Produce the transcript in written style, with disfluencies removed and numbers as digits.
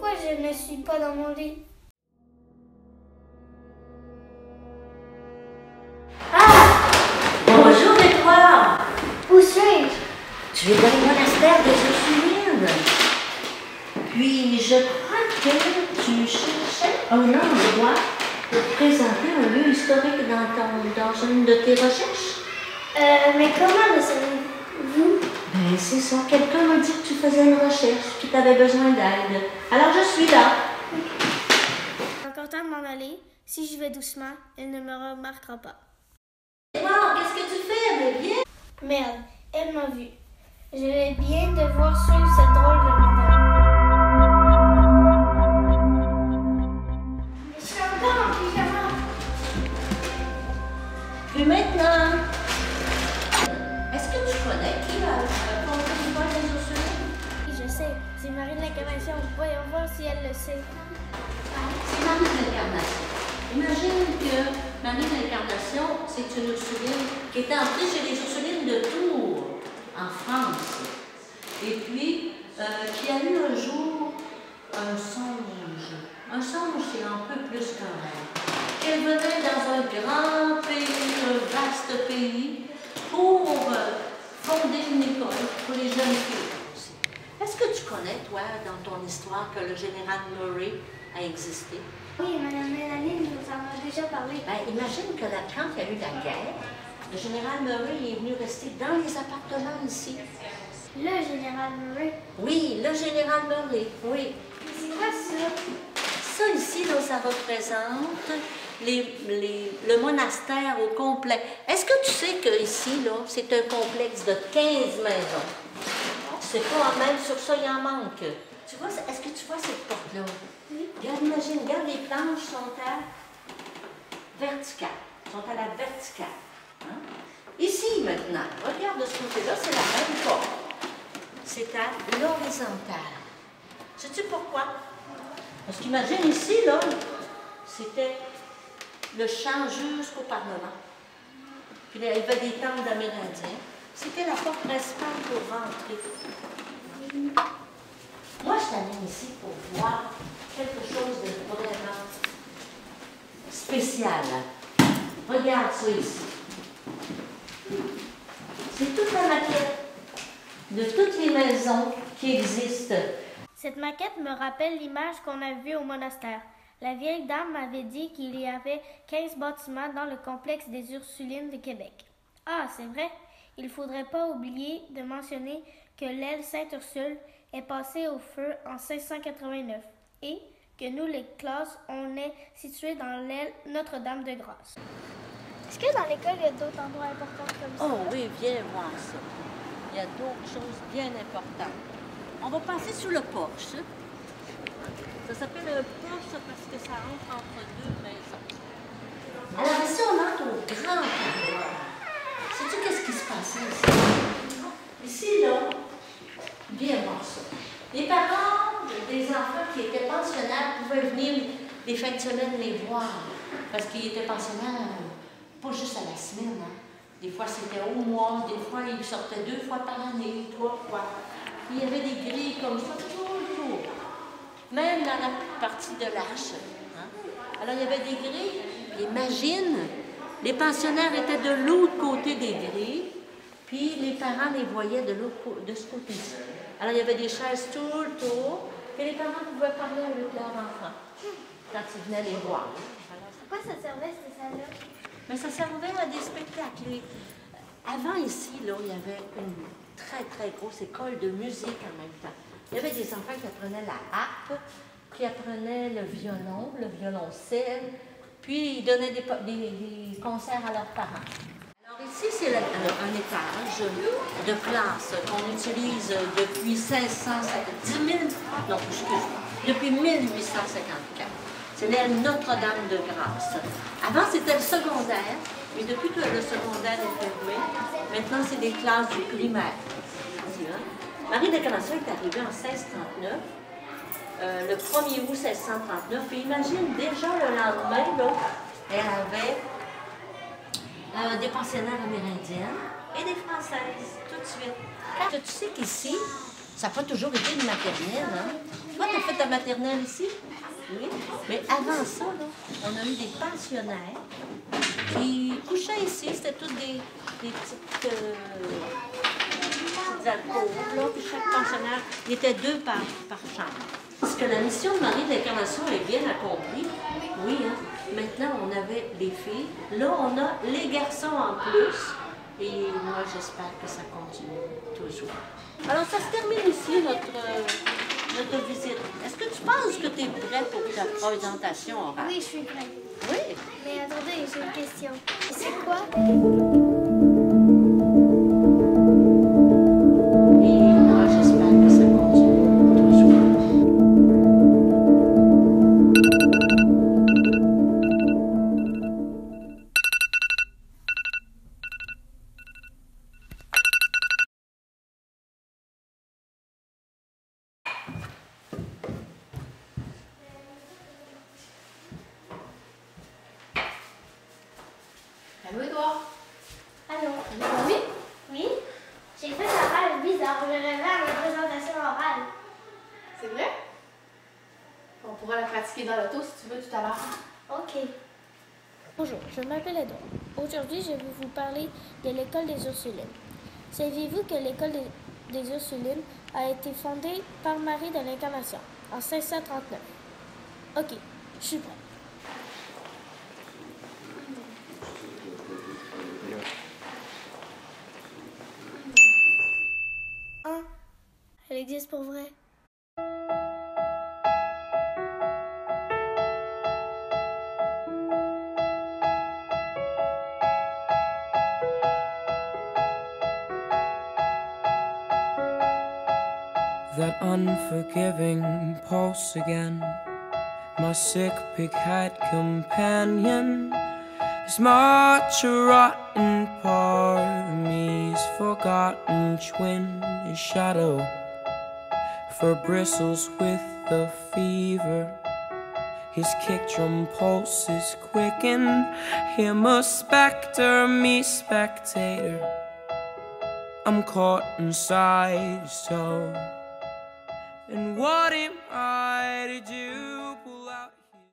Pourquoi je ne suis pas dans mon lit? Bonjour Édouard! Où suis-je? Tu es dans le monastère des Ursulines. Puis je crois que tu cherchais un endroit pour présenter un lieu historique dans une de tes recherches. Mais comment le savez-vous? Ben c'est ça, quelqu'un m'a dit que tu faisais une recherche, que tu avais besoin d'aide. Alors je suis là. J'ai encore temps de m'en aller. Si j'y vais doucement, elle ne me remarquera pas. Édouard, qu'est-ce que tu fais? Mais viens! Merde, elle m'a vu. Je vais bien devoir suivre cette drôle de madame. Je suis encore en pyjama. Puis maintenant, est-ce que tu connais qui a fondé l'école des Ursulines? Oui, je sais. C'est Marie de l'Incarnation. Voyons voir si elle le sait. C'est Marie de l'Incarnation. Imagine que Marie de l'Incarnation, c'est une Ursuline qui était entrée chez les Ursulines de Tours, en France. Et puis, qui a eu un jour un songe. Un songe, c'est un peu plus qu'un rêve. Qu'elle venait dans un grand pays, un vaste pays, pour fonder une école pour les jeunes filles aussi. Est-ce que tu connais, toi, dans ton histoire, que le général Murray a existé? Oui, Madame Mélanie nous en a déjà parlé. Ben, imagine que quand il y a eu la guerre, le général Murray est venu rester dans les appartements ici. Le général Murray. Oui, le général Murray, oui. C'est quoi ça? Ça ici, là, ça représente le monastère au complet. Est-ce que tu sais que ici, là, c'est un complexe de 15 maisons? C'est pas même sur ça, il en manque. Tu vois, est-ce que tu vois cette porte-là? Oui. Regarde, imagine, regarde, les planches sont à verticale, sont à la verticale. Hein? Ici, maintenant, regarde de ce côté-là, c'est la même porte. C'est à l'horizontale. Sais-tu pourquoi? Parce qu'imagine ici, là, c'était le champ jusqu'au Parlement. Puis là, il y avait des tentes d'Amérindiens. C'était la porte principale pour rentrer. Moi, je t'amène ici pour voir quelque chose de vraiment spécial. Regarde ça ici. C'est toute la maquette de toutes les maisons qui existent. Cette maquette me rappelle l'image qu'on a vue au monastère. La vieille dame m'avait dit qu'il y avait 15 bâtiments dans le complexe des Ursulines de Québec. Ah, c'est vrai. Il ne faudrait pas oublier de mentionner que l'aile Sainte-Ursule est passée au feu en 1689 et que nous, les classes, on est situés dans l'aile Notre-Dame-de-Grâce. Est-ce que dans l'école, il y a d'autres endroits importants comme ça? Oh oui, viens voir ça. Il y a d'autres choses bien importantes. On va passer sous le porche. Ça s'appelle un porche parce que ça rentre entre deux maisons. Alors ici, on entre au grand couloir. Sais-tu qu'est-ce qui se passait ici? Ici, là, viens voir ça. Les parents des enfants qui étaient pensionnaires pouvaient venir les fins de semaine les voir. Parce qu'ils étaient pensionnaires pas juste à la semaine. Hein. Des fois, c'était au mois. Des fois, ils sortaient 2 fois par année, 3 fois. Il y avait des grilles comme ça toujours. Même dans la partie de l'arche. Hein. Alors, il y avait des grilles. Imagine, les pensionnaires étaient de l'autre côté des grilles, puis les parents les voyaient de ce côté-ci. Alors, il y avait des chaises tout le tour, et les parents pouvaient parler avec leurs enfants quand ils venaient les voir. À quoi ça servait, cette salle-là? Mais ça servait à des spectacles. Avant, ici, là, il y avait une très, très grosse école de musique en même temps. Il y avait des enfants qui apprenaient la harpe, qui apprenaient le violoncelle, puis ils donnaient des concerts à leurs parents. Alors ici, c'est un étage de classe qu'on utilise depuis 1854. C'est l'aile Notre-Dame-de-Grâce. Avant, c'était le secondaire, mais depuis que le secondaire est fermé, maintenant, c'est des classes du primaire. Marie de l'Incarnation est arrivée en 1639, le 1er août 1639, puis imagine, déjà le lendemain, là, elle avait des pensionnaires amérindiennes et des Françaises, tout de suite. Tu sais qu'ici, Ça n'a pas toujours été une maternelle, hein? Toi, tu as fait ta maternelle ici? Oui. Mais avant ça, là, on a eu des pensionnaires qui couchaient ici. C'était tous des petites alcôves, là. Puis chaque pensionnaire, il était 2 par chambre. Parce que la mission de Marie de l'Incarnation est bien accomplie. Oui, hein? Maintenant, on avait les filles. Là, on a les garçons en plus. Et moi, j'espère que ça continue toujours. Alors, ça se termine ici, notre visite. Est-ce que tu penses que tu es prêt pour ta présentation orale? Oui, je suis prête. Oui. Mais attendez, j'ai une question. C'est quoi? Et moi, j'espère que ça continue toujours. Allô, Edouard? Allô? Oui? Oui? J'ai fait un rêve bizarre. Je rêvais à ma présentation orale. C'est vrai? On pourra la pratiquer dans l'auto si tu veux tout à l'heure. OK. Bonjour, je m'appelle Edouard. Aujourd'hui, je vais vous parler de l'école des Ursulines. Saviez-vous que l'école des Ursulines a été fondée par Marie de l'Incarnation en 1639? OK, je suis prête. Hein? Elle existe pour vrai? That unforgiving pulse again, my sick pig-head companion. As much a rotten part of me's forgotten twin, his shadow for bristles with the fever. His kick drum pulses quicken, him a specter, me spectator. I'm caught inside his toe. And what am I to do?